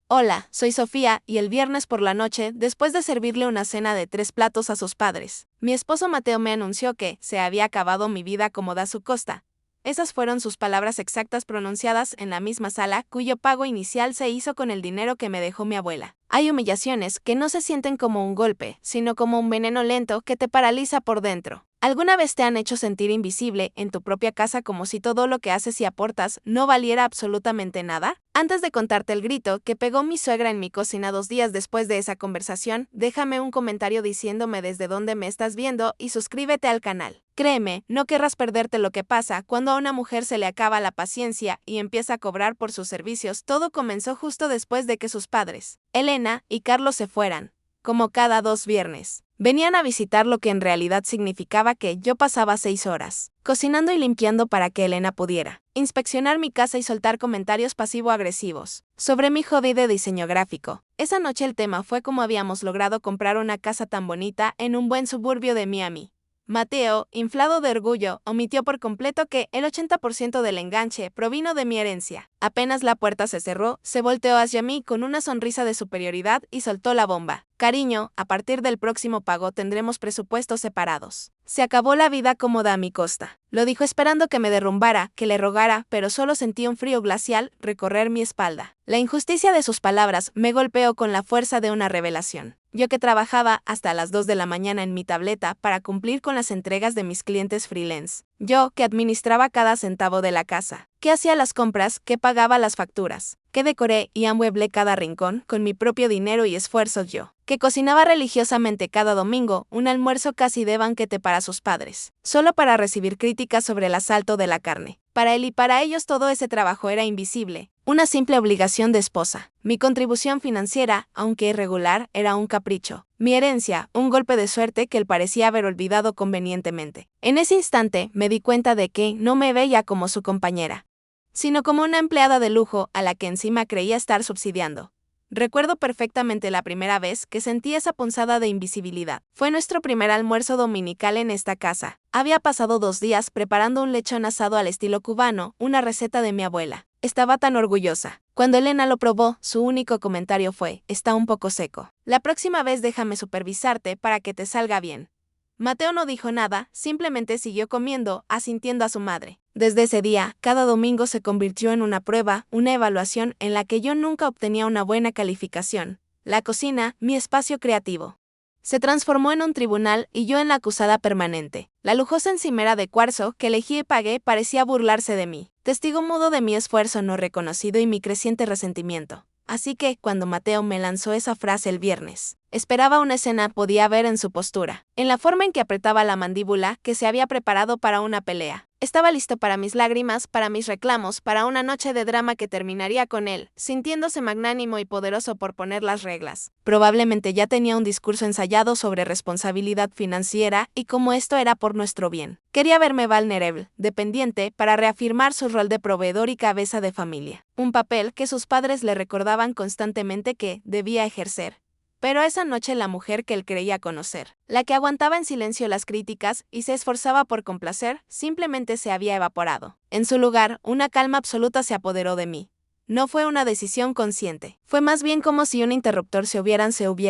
Hola, soy Sofía, y el viernes por la noche, después de servirle una cena de 3 platos a sus padres, mi esposo Mateo me anunció que se había acabado mi vida como da su costa. Esas fueron sus palabras exactas pronunciadas en la misma sala cuyo pago inicial se hizo con el dinero que me dejó mi abuela. Hay humillaciones que no se sienten como un golpe, sino como un veneno lento que te paraliza por dentro. ¿Alguna vez te han hecho sentir invisible en tu propia casa como si todo lo que haces y aportas no valiera absolutamente nada? Antes de contarte el grito que pegó mi suegra en mi cocina 2 días después de esa conversación, déjame un comentario diciéndome desde dónde me estás viendo y suscríbete al canal. Créeme, no querrás perderte lo que pasa cuando a una mujer se le acaba la paciencia y empieza a cobrar por sus servicios. Todo comenzó justo después de que sus padres, Elena y Carlos, se fueran. Como cada 2 viernes, venían a visitar, lo que en realidad significaba que yo pasaba 6 horas cocinando y limpiando para que Elena pudiera inspeccionar mi casa y soltar comentarios pasivo-agresivos sobre mi hobby de diseño gráfico. Esa noche el tema fue cómo habíamos logrado comprar una casa tan bonita en un buen suburbio de Miami. Mateo, inflado de orgullo, omitió por completo que el 80% del enganche provino de mi herencia. Apenas la puerta se cerró, se volteó hacia mí con una sonrisa de superioridad y soltó la bomba. Cariño, a partir del próximo pago tendremos presupuestos separados. Se acabó la vida cómoda a mi costa. Lo dijo esperando que me derrumbara, que le rogara, pero solo sentí un frío glacial recorrer mi espalda. La injusticia de sus palabras me golpeó con la fuerza de una revelación. Yo, que trabajaba hasta las 2 de la mañana en mi tableta para cumplir con las entregas de mis clientes freelance. Yo, que administraba cada centavo de la casa, que hacía las compras, que pagaba las facturas, que decoré y amueblé cada rincón con mi propio dinero y esfuerzos. Yo, que cocinaba religiosamente cada domingo un almuerzo casi de banquete para sus padres, solo para recibir críticas sobre el asalto de la carne. Para él y para ellos todo ese trabajo era invisible, una simple obligación de esposa. Mi contribución financiera, aunque irregular, era un capricho. Mi herencia, un golpe de suerte que él parecía haber olvidado convenientemente. En ese instante me di cuenta de que no me veía como su compañera, sino como una empleada de lujo a la que encima creía estar subsidiando. Recuerdo perfectamente la primera vez que sentí esa punzada de invisibilidad. Fue nuestro primer almuerzo dominical en esta casa. Había pasado 2 días preparando un lechón asado al estilo cubano, una receta de mi abuela. Estaba tan orgullosa. Cuando Elena lo probó, su único comentario fue: está un poco seco. La próxima vez déjame supervisarte para que te salga bien. Mateo no dijo nada, simplemente siguió comiendo, asintiendo a su madre. Desde ese día, cada domingo se convirtió en una prueba, una evaluación en la que yo nunca obtenía una buena calificación. La cocina, mi espacio creativo, se transformó en un tribunal y yo en la acusada permanente. La lujosa encimera de cuarzo que elegí y pagué parecía burlarse de mí, testigo mudo de mi esfuerzo no reconocido y mi creciente resentimiento. Así que, cuando Mateo me lanzó esa frase el viernes, esperaba una escena. Podía ver en su postura, en la forma en que apretaba la mandíbula, que se había preparado para una pelea. Estaba listo para mis lágrimas, para mis reclamos, para una noche de drama que terminaría con él, sintiéndose magnánimo y poderoso por poner las reglas. Probablemente ya tenía un discurso ensayado sobre responsabilidad financiera y cómo esto era por nuestro bien. Quería verme vulnerable, dependiente, para reafirmar su rol de proveedor y cabeza de familia. Un papel que sus padres le recordaban constantemente que debía ejercer. Pero esa noche la mujer que él creía conocer, la que aguantaba en silencio las críticas y se esforzaba por complacer, simplemente se había evaporado. En su lugar, una calma absoluta se apoderó de mí. No fue una decisión consciente, fue más bien como si un interruptor se hubiera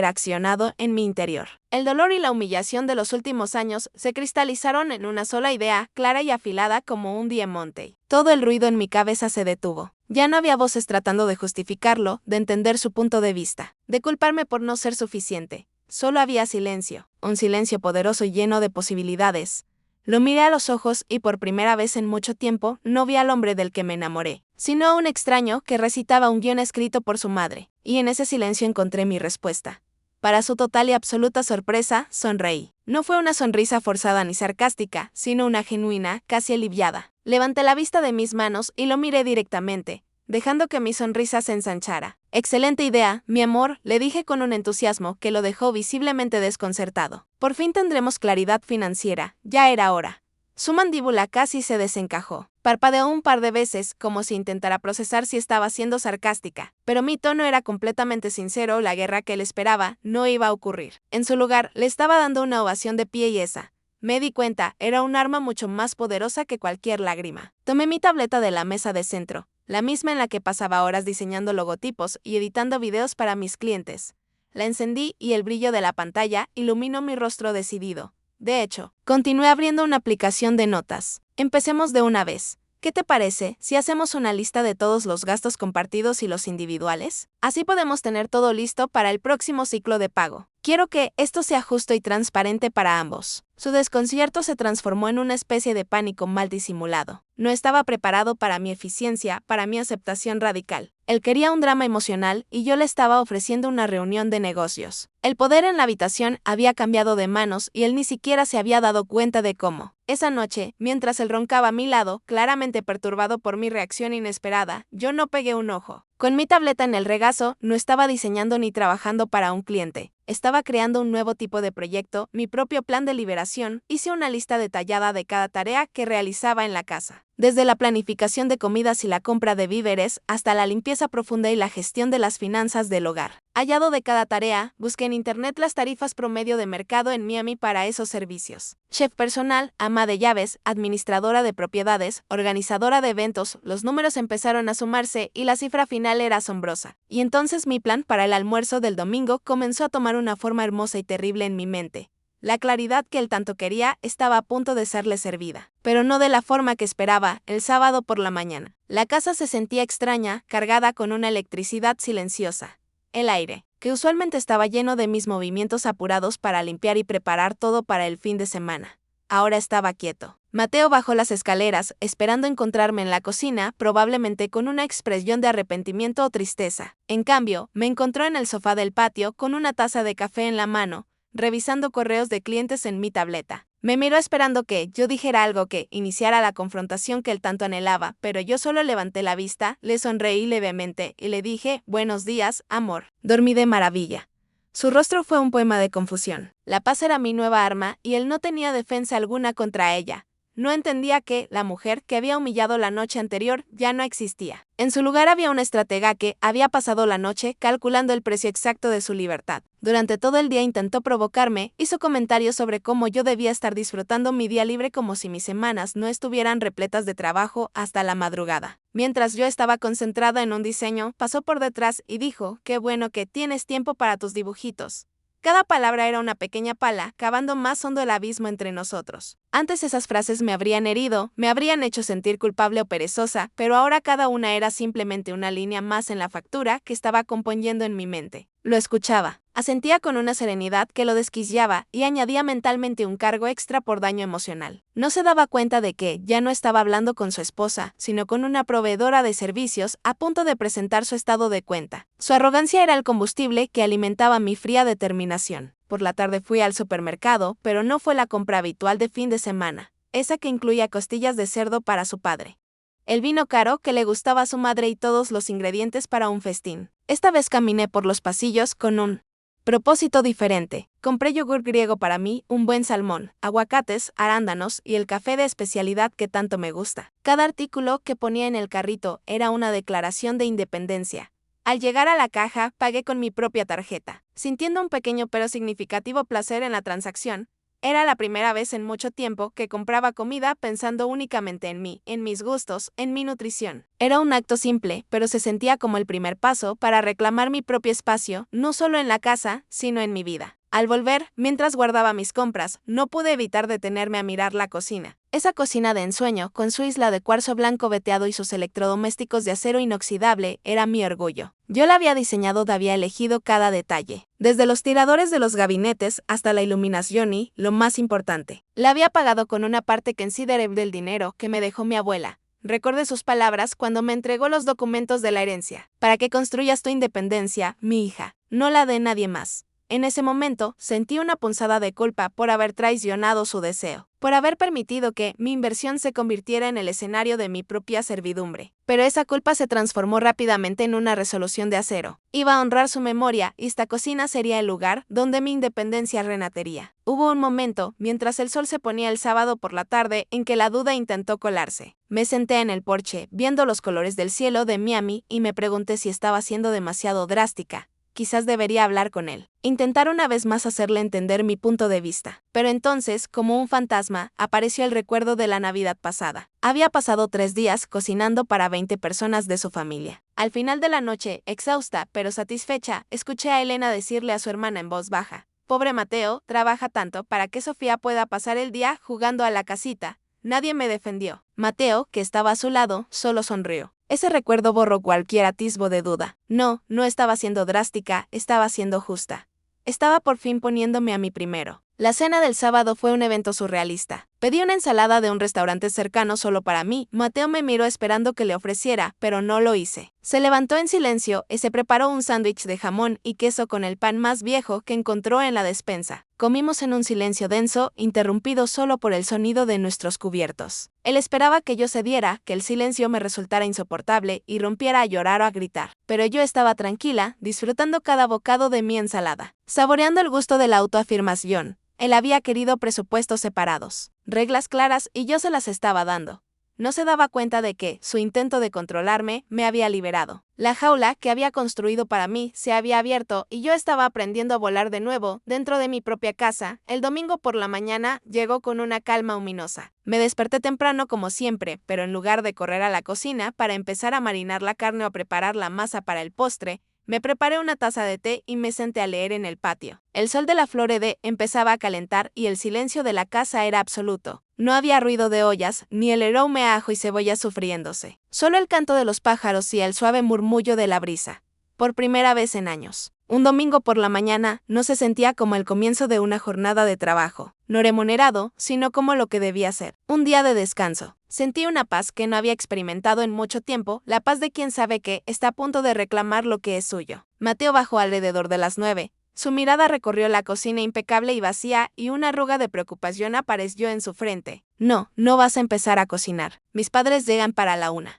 accionado en mi interior. El dolor y la humillación de los últimos años se cristalizaron en una sola idea, clara y afilada como un diamante. Todo el ruido en mi cabeza se detuvo. Ya no había voces tratando de justificarlo, de entender su punto de vista, de culparme por no ser suficiente. Solo había silencio, un silencio poderoso y lleno de posibilidades. Lo miré a los ojos y por primera vez en mucho tiempo no vi al hombre del que me enamoré, sino a un extraño que recitaba un guión escrito por su madre, y en ese silencio encontré mi respuesta. Para su total y absoluta sorpresa, sonreí. No fue una sonrisa forzada ni sarcástica, sino una genuina, casi aliviada. Levanté la vista de mis manos y lo miré directamente, dejando que mi sonrisa se ensanchara. Excelente idea, mi amor, le dije con un entusiasmo que lo dejó visiblemente desconcertado. Por fin tendremos claridad financiera, ya era hora. Su mandíbula casi se desencajó. Parpadeó un par de veces, como si intentara procesar si estaba siendo sarcástica, pero mi tono era completamente sincero. La guerra que él esperaba no iba a ocurrir. En su lugar, le estaba dando una ovación de pie y esa, me di cuenta, era un arma mucho más poderosa que cualquier lágrima. Tomé mi tableta de la mesa de centro, la misma en la que pasaba horas diseñando logotipos y editando videos para mis clientes. La encendí y el brillo de la pantalla iluminó mi rostro decidido. De hecho, continué abriendo una aplicación de notas. Empecemos de una vez. ¿Qué te parece si hacemos una lista de todos los gastos compartidos y los individuales? Así podemos tener todo listo para el próximo ciclo de pago. Quiero que esto sea justo y transparente para ambos. Su desconcierto se transformó en una especie de pánico mal disimulado. No estaba preparado para mi eficiencia, para mi aceptación radical. Él quería un drama emocional y yo le estaba ofreciendo una reunión de negocios. El poder en la habitación había cambiado de manos y él ni siquiera se había dado cuenta de cómo. Esa noche, mientras él roncaba a mi lado, claramente perturbado por mi reacción inesperada, yo no pegué un ojo. Con mi tableta en el regazo, no estaba diseñando ni trabajando para un cliente. Estaba creando un nuevo tipo de proyecto, mi propio plan de liberación. Hice una lista detallada de cada tarea que realizaba en la casa. Desde la planificación de comidas y la compra de víveres hasta la limpieza profunda y la gestión de las finanzas del hogar. Hallado de cada tarea, busqué en internet las tarifas promedio de mercado en Miami para esos servicios. Chef personal, ama de llaves, administradora de propiedades, organizadora de eventos, los números empezaron a sumarse y la cifra final era asombrosa. Y entonces mi plan para el almuerzo del domingo comenzó a tomar una forma hermosa y terrible en mi mente. La claridad que él tanto quería estaba a punto de serle servida, pero no de la forma que esperaba. El sábado por la mañana, la casa se sentía extraña, cargada con una electricidad silenciosa. El aire, que usualmente estaba lleno de mis movimientos apurados para limpiar y preparar todo para el fin de semana, ahora estaba quieto. Mateo bajó las escaleras, esperando encontrarme en la cocina, probablemente con una expresión de arrepentimiento o tristeza. En cambio, me encontró en el sofá del patio con una taza de café en la mano, revisando correos de clientes en mi tableta. Me miró esperando que yo dijera algo que iniciara la confrontación que él tanto anhelaba, pero yo solo levanté la vista, le sonreí levemente y le dije, «Buenos días, amor». Dormí de maravilla. Su rostro fue un poema de confusión. La paz era mi nueva arma y él no tenía defensa alguna contra ella. No entendía que la mujer que había humillado la noche anterior ya no existía. En su lugar había una estratega que había pasado la noche calculando el precio exacto de su libertad. Durante todo el día intentó provocarme, hizo comentarios sobre cómo yo debía estar disfrutando mi día libre como si mis semanas no estuvieran repletas de trabajo hasta la madrugada. Mientras yo estaba concentrada en un diseño, pasó por detrás y dijo, «Qué bueno que tienes tiempo para tus dibujitos». Cada palabra era una pequeña pala, cavando más hondo el abismo entre nosotros. Antes esas frases me habrían herido, me habrían hecho sentir culpable o perezosa, pero ahora cada una era simplemente una línea más en la factura que estaba componiendo en mi mente. Lo escuchaba, asentía con una serenidad que lo desquiciaba y añadía mentalmente un cargo extra por daño emocional. No se daba cuenta de que ya no estaba hablando con su esposa, sino con una proveedora de servicios a punto de presentar su estado de cuenta. Su arrogancia era el combustible que alimentaba mi fría determinación. Por la tarde fui al supermercado, pero no fue la compra habitual de fin de semana, esa que incluía costillas de cerdo para su padre, el vino caro que le gustaba a su madre y todos los ingredientes para un festín. Esta vez caminé por los pasillos con un propósito diferente. Compré yogur griego para mí, un buen salmón, aguacates, arándanos y el café de especialidad que tanto me gusta. Cada artículo que ponía en el carrito era una declaración de independencia. Al llegar a la caja, pagué con mi propia tarjeta, sintiendo un pequeño pero significativo placer en la transacción. Era la primera vez en mucho tiempo que compraba comida pensando únicamente en mí, en mis gustos, en mi nutrición. Era un acto simple, pero se sentía como el primer paso para reclamar mi propio espacio, no solo en la casa, sino en mi vida. Al volver, mientras guardaba mis compras, no pude evitar detenerme a mirar la cocina. Esa cocina de ensueño, con su isla de cuarzo blanco veteado y sus electrodomésticos de acero inoxidable, era mi orgullo. Yo la había diseñado y había elegido cada detalle. Desde los tiradores de los gabinetes hasta la iluminación y, lo más importante, la había pagado con una parte considerable del dinero que me dejó mi abuela. Recordé sus palabras cuando me entregó los documentos de la herencia. Para que construyas tu independencia, mi hija, no la de nadie más. En ese momento, sentí una punzada de culpa por haber traicionado su deseo, por haber permitido que mi inversión se convirtiera en el escenario de mi propia servidumbre. Pero esa culpa se transformó rápidamente en una resolución de acero. Iba a honrar su memoria y esta cocina sería el lugar donde mi independencia renacería. Hubo un momento, mientras el sol se ponía el sábado por la tarde, en que la duda intentó colarse. Me senté en el porche, viendo los colores del cielo de Miami y me pregunté si estaba siendo demasiado drástica. quizás debería hablar con él. Intentar una vez más hacerle entender mi punto de vista. Pero entonces, como un fantasma, apareció el recuerdo de la Navidad pasada. Había pasado 3 días cocinando para 20 personas de su familia. Al final de la noche, exhausta pero satisfecha, escuché a Elena decirle a su hermana en voz baja: «Pobre Mateo, trabaja tanto para que Sofía pueda pasar el día jugando a la casita». Nadie me defendió. Mateo, que estaba a su lado, solo sonrió. Ese recuerdo borró cualquier atisbo de duda. No estaba siendo drástica, estaba siendo justa. Estaba por fin poniéndome a mí primero. La cena del sábado fue un evento surrealista. Pedí una ensalada de un restaurante cercano solo para mí. Mateo me miró esperando que le ofreciera, pero no lo hice. Se levantó en silencio y se preparó un sándwich de jamón y queso con el pan más viejo que encontró en la despensa. Comimos en un silencio denso, interrumpido solo por el sonido de nuestros cubiertos. Él esperaba que yo cediera, que el silencio me resultara insoportable y rompiera a llorar o a gritar. Pero yo estaba tranquila, disfrutando cada bocado de mi ensalada, saboreando el gusto de la autoafirmación. Él había querido presupuestos separados, reglas claras, y yo se las estaba dando. No se daba cuenta de que su intento de controlarme me había liberado. La jaula que había construido para mí se había abierto y yo estaba aprendiendo a volar de nuevo dentro de mi propia casa. El domingo por la mañana llegó con una calma ominosa. Me desperté temprano como siempre, pero en lugar de correr a la cocina para empezar a marinar la carne o a preparar la masa para el postre, me preparé una taza de té y me senté a leer en el patio. El sol de la Florede empezaba a calentar y el silencio de la casa era absoluto. No había ruido de ollas, ni el aroma a ajo y cebolla sufriéndose. Solo el canto de los pájaros y el suave murmullo de la brisa. Por primera vez en años. Un domingo por la mañana no se sentía como el comienzo de una jornada de trabajo, no remunerado, sino como lo que debía ser. Un día de descanso. Sentí una paz que no había experimentado en mucho tiempo, la paz de quien sabe que está a punto de reclamar lo que es suyo. Mateo bajó alrededor de las 9. Su mirada recorrió la cocina impecable y vacía y una arruga de preocupación apareció en su frente. No vas a empezar a cocinar. Mis padres llegan para la 1.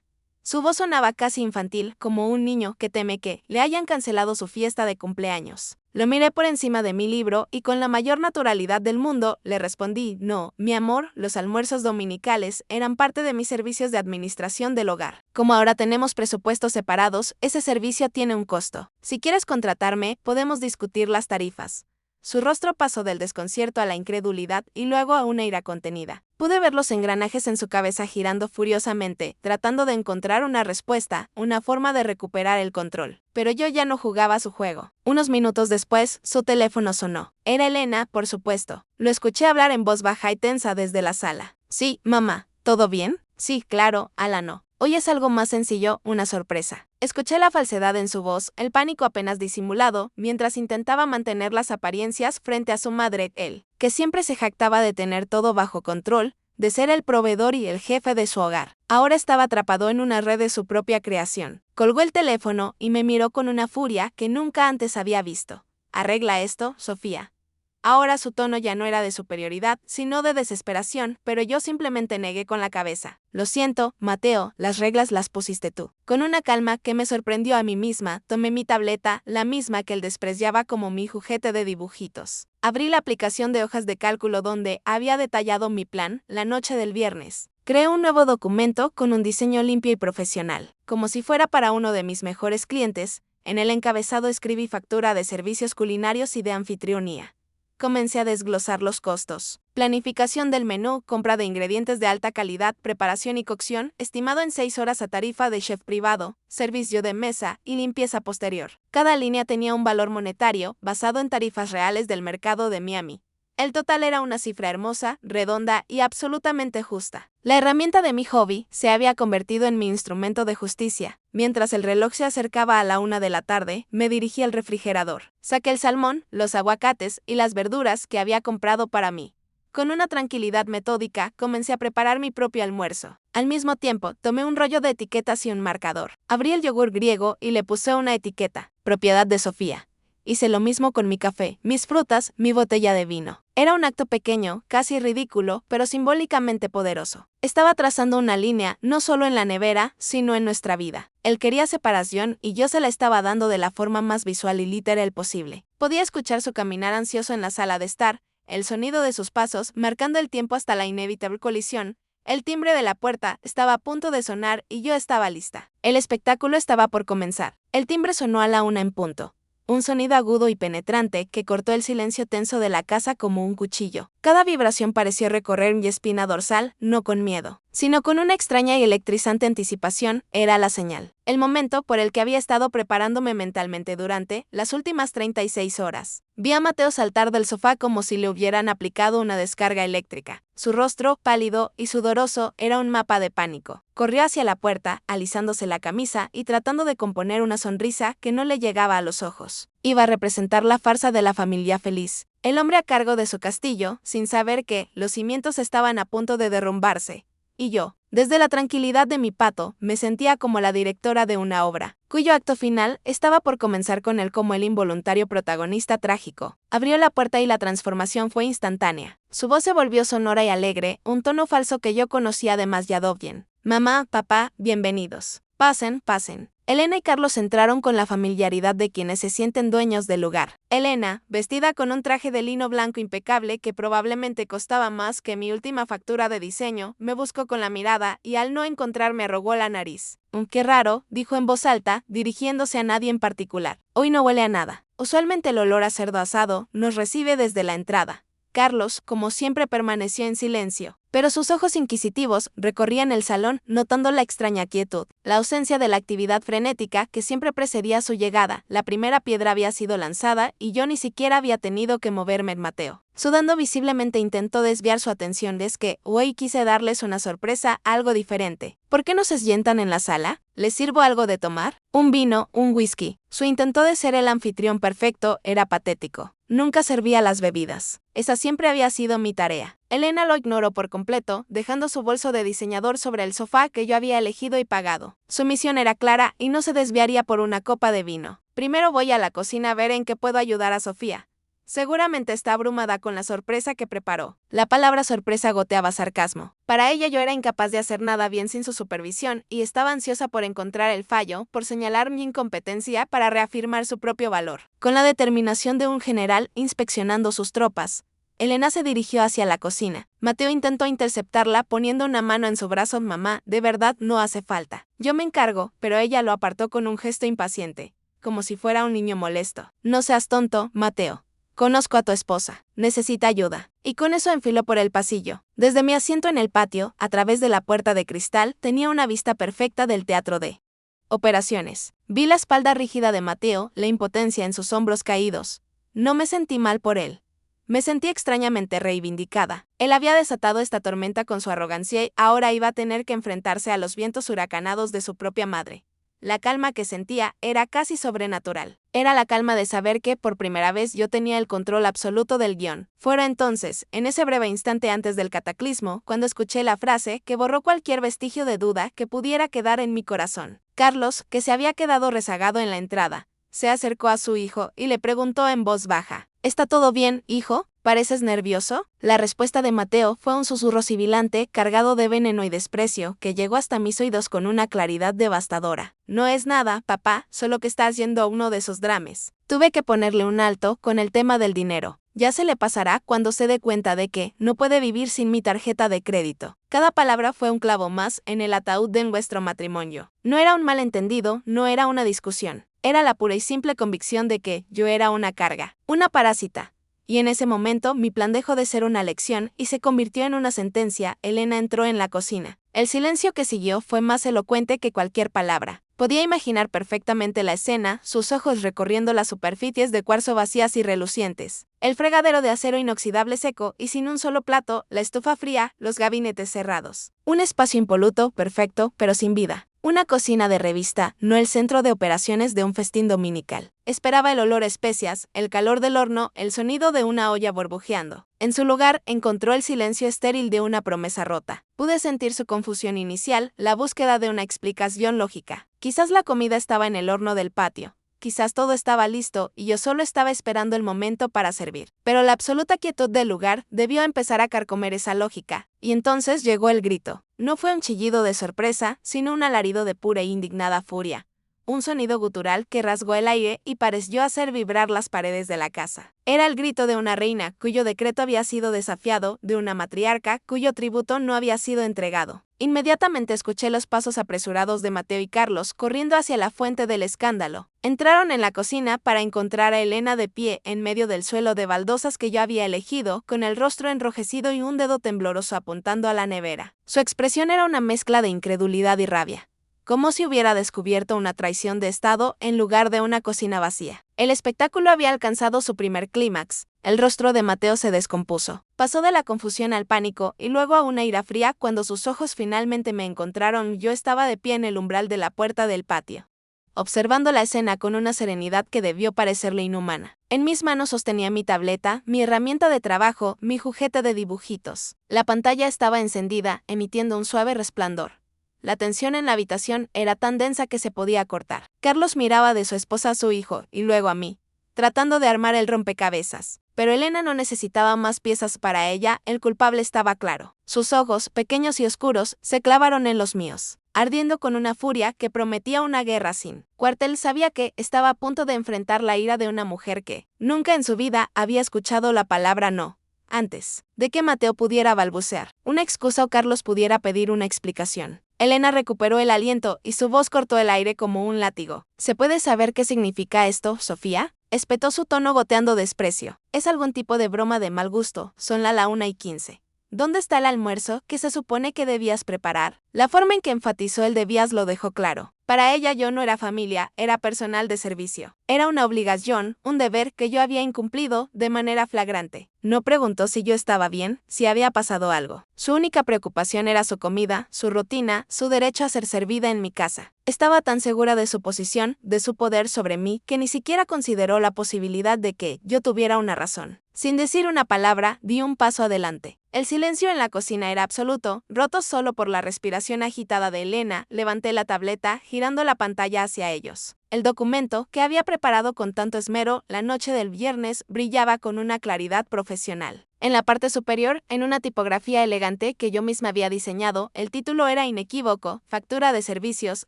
Su voz sonaba casi infantil, como un niño que teme que le hayan cancelado su fiesta de cumpleaños. Lo miré por encima de mi libro y con la mayor naturalidad del mundo le respondí: «No, mi amor, los almuerzos dominicales eran parte de mis servicios de administración del hogar. Como ahora tenemos presupuestos separados, ese servicio tiene un costo. Si quieres contratarme, podemos discutir las tarifas». Su rostro pasó del desconcierto a la incredulidad y luego a una ira contenida. Pude ver los engranajes en su cabeza girando furiosamente, tratando de encontrar una respuesta, una forma de recuperar el control. Pero yo ya no jugaba su juego. Unos minutos después, su teléfono sonó. Era Elena, por supuesto. Lo escuché hablar en voz baja y tensa desde la sala. «Sí, mamá, ¿todo bien?» «Sí, claro, Ala no. Hoy es algo más sencillo, una sorpresa». Escuché la falsedad en su voz, el pánico apenas disimulado, mientras intentaba mantener las apariencias frente a su madre, él, que siempre se jactaba de tener todo bajo control, de ser el proveedor y el jefe de su hogar. Ahora estaba atrapado en una red de su propia creación. Colgó el teléfono y me miró con una furia que nunca antes había visto. «Arregla esto, Sofía». Ahora su tono ya no era de superioridad, sino de desesperación, pero yo simplemente negué con la cabeza. «Lo siento, Mateo, las reglas las pusiste tú». Con una calma que me sorprendió a mí misma, tomé mi tableta, la misma que él despreciaba como mi juguete de dibujitos. Abrí la aplicación de hojas de cálculo donde había detallado mi plan la noche del viernes. Creé un nuevo documento con un diseño limpio y profesional, como si fuera para uno de mis mejores clientes. En el encabezado escribí factura de servicios culinarios y de anfitrionía. Comencé a desglosar los costos. Planificación del menú, compra de ingredientes de alta calidad, preparación y cocción, estimado en 6 horas a tarifa de chef privado, servicio de mesa y limpieza posterior. Cada línea tenía un valor monetario, basado en tarifas reales del mercado de Miami. El total era una cifra hermosa, redonda y absolutamente justa. La herramienta de mi hobby se había convertido en mi instrumento de justicia. Mientras el reloj se acercaba a la 1 de la tarde, me dirigí al refrigerador. Saqué el salmón, los aguacates y las verduras que había comprado para mí. Con una tranquilidad metódica, comencé a preparar mi propio almuerzo. Al mismo tiempo, tomé un rollo de etiquetas y un marcador. Abrí el yogur griego y le puse una etiqueta: propiedad de Sofía. Hice lo mismo con mi café, mis frutas, mi botella de vino. Era un acto pequeño, casi ridículo, pero simbólicamente poderoso. Estaba trazando una línea, no solo en la nevera, sino en nuestra vida. Él quería separación y yo se la estaba dando de la forma más visual y literal posible. Podía escuchar su caminar ansioso en la sala de estar, el sonido de sus pasos marcando el tiempo hasta la inevitable colisión. El timbre de la puerta estaba a punto de sonar y yo estaba lista. El espectáculo estaba por comenzar. El timbre sonó a la 1 en punto. un sonido agudo y penetrante que cortó el silencio tenso de la casa como un cuchillo. Cada vibración pareció recorrer mi espina dorsal, no con miedo, sino con una extraña y electrizante anticipación. Era la señal. El momento por el que había estado preparándome mentalmente durante las últimas 36 horas. Vi a Mateo saltar del sofá como si le hubieran aplicado una descarga eléctrica. Su rostro, pálido y sudoroso, era un mapa de pánico. Corrió hacia la puerta, alisándose la camisa y tratando de componer una sonrisa que no le llegaba a los ojos. Iba a representar la farsa de la familia feliz. El hombre a cargo de su castillo, sin saber que los cimientos estaban a punto de derrumbarse. Y yo, desde la tranquilidad de mi pato, me sentía como la directora de una obra, cuyo acto final estaba por comenzar con él como el involuntario protagonista trágico. Abrió la puerta y la transformación fue instantánea. Su voz se volvió sonora y alegre, un tono falso que yo conocía demasiado bien. Mamá, papá, bienvenidos. Pasen, pasen. Elena y Carlos entraron con la familiaridad de quienes se sienten dueños del lugar. Elena, vestida con un traje de lino blanco impecable que probablemente costaba más que mi última factura de diseño, me buscó con la mirada y al no encontrarme arrugó la nariz. Qué raro, dijo en voz alta, dirigiéndose a nadie en particular. Hoy no huele a nada. Usualmente el olor a cerdo asado nos recibe desde la entrada. Carlos, como siempre, permaneció en silencio, pero sus ojos inquisitivos recorrían el salón notando la extraña quietud, la ausencia de la actividad frenética que siempre precedía su llegada. La primera piedra había sido lanzada y yo ni siquiera había tenido que moverme en Mateo. Sudando visiblemente intentó desviar su atención. Es que hoy quise darles una sorpresa, algo diferente. ¿Por qué no se sientan en la sala? ¿Les sirvo algo de tomar? Un vino, un whisky. Su intento de ser el anfitrión perfecto era patético. Nunca servía las bebidas. Esa siempre había sido mi tarea. Elena lo ignoró por completo, dejando su bolso de diseñador sobre el sofá que yo había elegido y pagado. Su misión era clara y no se desviaría por una copa de vino. Primero voy a la cocina a ver en qué puedo ayudar a Sofía. Seguramente está abrumada con la sorpresa que preparó. La palabra sorpresa goteaba sarcasmo. Para ella yo era incapaz de hacer nada bien sin su supervisión y estaba ansiosa por encontrar el fallo, por señalar mi incompetencia para reafirmar su propio valor. Con la determinación de un general inspeccionando sus tropas, Elena se dirigió hacia la cocina. Mateo intentó interceptarla poniendo una mano en su brazo. Mamá, de verdad no hace falta. Yo me encargo, pero ella lo apartó con un gesto impaciente, como si fuera un niño molesto. No seas tonto, Mateo. Conozco a tu esposa. Necesita ayuda. Y con eso enfiló por el pasillo. Desde mi asiento en el patio, a través de la puerta de cristal, tenía una vista perfecta del teatro de operaciones. Vi la espalda rígida de Mateo, la impotencia en sus hombros caídos. No me sentí mal por él. Me sentí extrañamente reivindicada. Él había desatado esta tormenta con su arrogancia y ahora iba a tener que enfrentarse a los vientos huracanados de su propia madre. La calma que sentía era casi sobrenatural. Era la calma de saber que, por primera vez, yo tenía el control absoluto del guión. Fuera entonces, en ese breve instante antes del cataclismo, cuando escuché la frase que borró cualquier vestigio de duda que pudiera quedar en mi corazón. Carlos, que se había quedado rezagado en la entrada, se acercó a su hijo y le preguntó en voz baja: ¿Está todo bien, hijo? ¿Pareces nervioso? La respuesta de Mateo fue un susurro sibilante, cargado de veneno y desprecio, que llegó hasta mis oídos con una claridad devastadora. No es nada, papá, solo que estás yendo a uno de esos dramas. Tuve que ponerle un alto con el tema del dinero. Ya se le pasará cuando se dé cuenta de que no puede vivir sin mi tarjeta de crédito. Cada palabra fue un clavo más en el ataúd de nuestro matrimonio. No era un malentendido, no era una discusión. Era la pura y simple convicción de que yo era una carga, una parásita. Y en ese momento mi plan dejó de ser una lección y se convirtió en una sentencia. Elena entró en la cocina. El silencio que siguió fue más elocuente que cualquier palabra. Podía imaginar perfectamente la escena, sus ojos recorriendo las superficies de cuarzo vacías y relucientes, el fregadero de acero inoxidable seco y sin un solo plato, la estufa fría, los gabinetes cerrados. Un espacio impoluto, perfecto, pero sin vida. Una cocina de revista, no el centro de operaciones de un festín dominical. Esperaba el olor a especias, el calor del horno, el sonido de una olla burbujeando. En su lugar, encontró el silencio estéril de una promesa rota. Pude sentir su confusión inicial, la búsqueda de una explicación lógica. Quizás la comida estaba en el horno del patio. Quizás todo estaba listo y yo solo estaba esperando el momento para servir. Pero la absoluta quietud del lugar debió empezar a carcomer esa lógica. Y entonces llegó el grito. No fue un chillido de sorpresa, sino un alarido de pura e indignada furia. un sonido gutural que rasgó el aire y pareció hacer vibrar las paredes de la casa. Era el grito de una reina cuyo decreto había sido desafiado, de una matriarca cuyo tributo no había sido entregado. Inmediatamente escuché los pasos apresurados de Mateo y Carlos corriendo hacia la fuente del escándalo. Entraron en la cocina para encontrar a Elena de pie en medio del suelo de baldosas que yo había elegido, con el rostro enrojecido y un dedo tembloroso apuntando a la nevera. Su expresión era una mezcla de incredulidad y rabia, como si hubiera descubierto una traición de estado en lugar de una cocina vacía. El espectáculo había alcanzado su primer clímax. El rostro de Mateo se descompuso. Pasó de la confusión al pánico y luego a una ira fría cuando sus ojos finalmente me encontraron. Yo estaba de pie en el umbral de la puerta del patio, observando la escena con una serenidad que debió parecerle inhumana. En mis manos sostenía mi tableta, mi herramienta de trabajo, mi juguete de dibujitos. La pantalla estaba encendida, emitiendo un suave resplandor. La tensión en la habitación era tan densa que se podía cortar. Carlos miraba de su esposa a su hijo y luego a mí, tratando de armar el rompecabezas. Pero Elena no necesitaba más piezas para ella, el culpable estaba claro. Sus ojos, pequeños y oscuros, se clavaron en los míos, ardiendo con una furia que prometía una guerra sin cuartel. Sabía que estaba a punto de enfrentar la ira de una mujer que nunca en su vida había escuchado la palabra no, antes de que Mateo pudiera balbucear una excusa o Carlos pudiera pedir una explicación. Elena recuperó el aliento y su voz cortó el aire como un látigo. ¿Se puede saber qué significa esto, Sofía? Espetó su tono goteando desprecio. Es algún tipo de broma de mal gusto. Son la 1:15. ¿Dónde está el almuerzo que se supone que debías preparar? La forma en que enfatizó el debías lo dejó claro. Para ella yo no era familia, era personal de servicio. Era una obligación, un deber que yo había incumplido de manera flagrante. No preguntó si yo estaba bien, si había pasado algo. Su única preocupación era su comida, su rutina, su derecho a ser servida en mi casa. Estaba tan segura de su posición, de su poder sobre mí, que ni siquiera consideró la posibilidad de que yo tuviera una razón. Sin decir una palabra, di un paso adelante. El silencio en la cocina era absoluto, roto solo por la respiración agitada de Elena. Levanté la tableta, girando la pantalla hacia ellos. El documento, que había preparado con tanto esmero la noche del viernes, brillaba con una claridad profesional. En la parte superior, en una tipografía elegante que yo misma había diseñado, el título era inequívoco: Factura de servicios,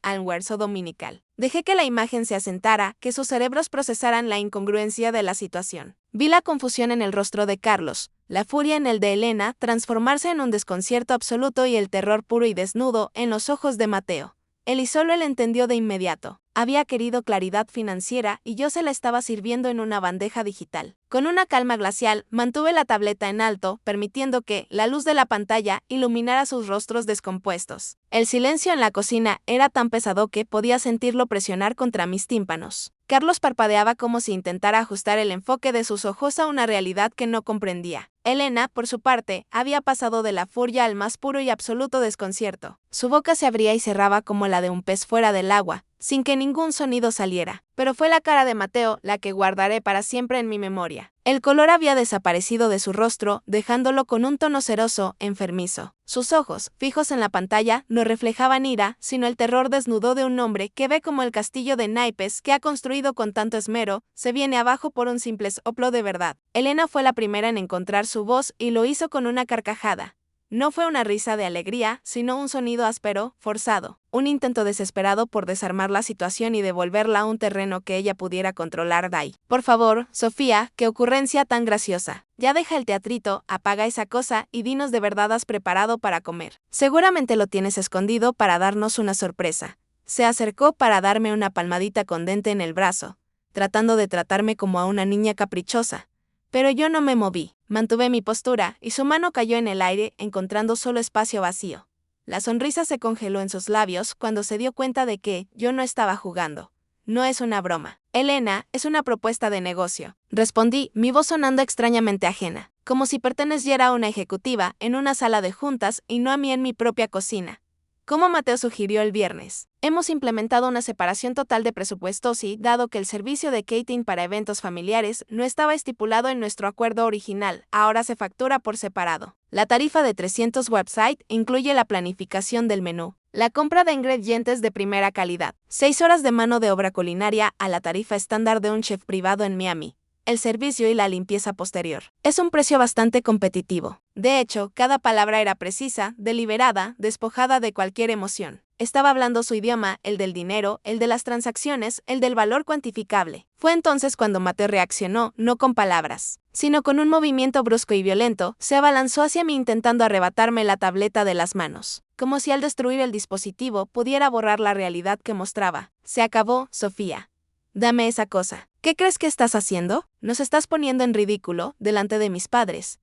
almuerzo dominical. Dejé que la imagen se asentara, que sus cerebros procesaran la incongruencia de la situación. Vi la confusión en el rostro de Carlos, la furia en el de Elena transformarse en un desconcierto absoluto y el terror puro y desnudo en los ojos de Mateo. Él y solo él entendió de inmediato. Había querido claridad financiera y yo se la estaba sirviendo en una bandeja digital. Con una calma glacial, mantuve la tableta en alto, permitiendo que la luz de la pantalla iluminara sus rostros descompuestos. El silencio en la cocina era tan pesado que podía sentirlo presionar contra mis tímpanos. Carlos parpadeaba como si intentara ajustar el enfoque de sus ojos a una realidad que no comprendía. Elena, por su parte, había pasado de la furia al más puro y absoluto desconcierto. Su boca se abría y cerraba como la de un pez fuera del agua, sin que ningún sonido saliera. Pero fue la cara de Mateo la que guardaré para siempre en mi memoria. El color había desaparecido de su rostro, dejándolo con un tono ceroso, enfermizo. Sus ojos, fijos en la pantalla, no reflejaban ira, sino el terror desnudo de un hombre que ve como el castillo de naipes que ha construido con tanto esmero se viene abajo por un simple soplo de verdad. Elena fue la primera en encontrar su voz y lo hizo con una carcajada. No fue una risa de alegría, sino un sonido áspero, forzado, un intento desesperado por desarmar la situación y devolverla a un terreno que ella pudiera controlar. Dai. Por favor, Sofía, qué ocurrencia tan graciosa. Ya deja el teatrito, apaga esa cosa y dinos de verdad has preparado para comer. Seguramente lo tienes escondido para darnos una sorpresa. Se acercó para darme una palmadita con dente en el brazo, tratando de tratarme como a una niña caprichosa. Pero yo no me moví, mantuve mi postura y su mano cayó en el aire, encontrando solo espacio vacío. La sonrisa se congeló en sus labios cuando se dio cuenta de que yo no estaba jugando. No es una broma. Elena, es una propuesta de negocio. Respondí, mi voz sonando extrañamente ajena, como si perteneciera a una ejecutiva en una sala de juntas y no a mí en mi propia cocina. Como Mateo sugirió el viernes, hemos implementado una separación total de presupuestos y, dado que el servicio de catering para eventos familiares no estaba estipulado en nuestro acuerdo original, ahora se factura por separado. La tarifa de 300 website incluye la planificación del menú, la compra de ingredientes de primera calidad, 6 horas de mano de obra culinaria a la tarifa estándar de un chef privado en Miami. el servicio y la limpieza posterior. Es un precio bastante competitivo. De hecho, cada palabra era precisa, deliberada, despojada de cualquier emoción. Estaba hablando su idioma, el del dinero, el de las transacciones, el del valor cuantificable. Fue entonces cuando Mateo reaccionó, no con palabras, sino con un movimiento brusco y violento, se abalanzó hacia mí intentando arrebatarme la tableta de las manos, como si al destruir el dispositivo pudiera borrar la realidad que mostraba. Se acabó, Sofía. Dame esa cosa. ¿Qué crees que estás haciendo? Nos estás poniendo en ridículo, delante de mis padres.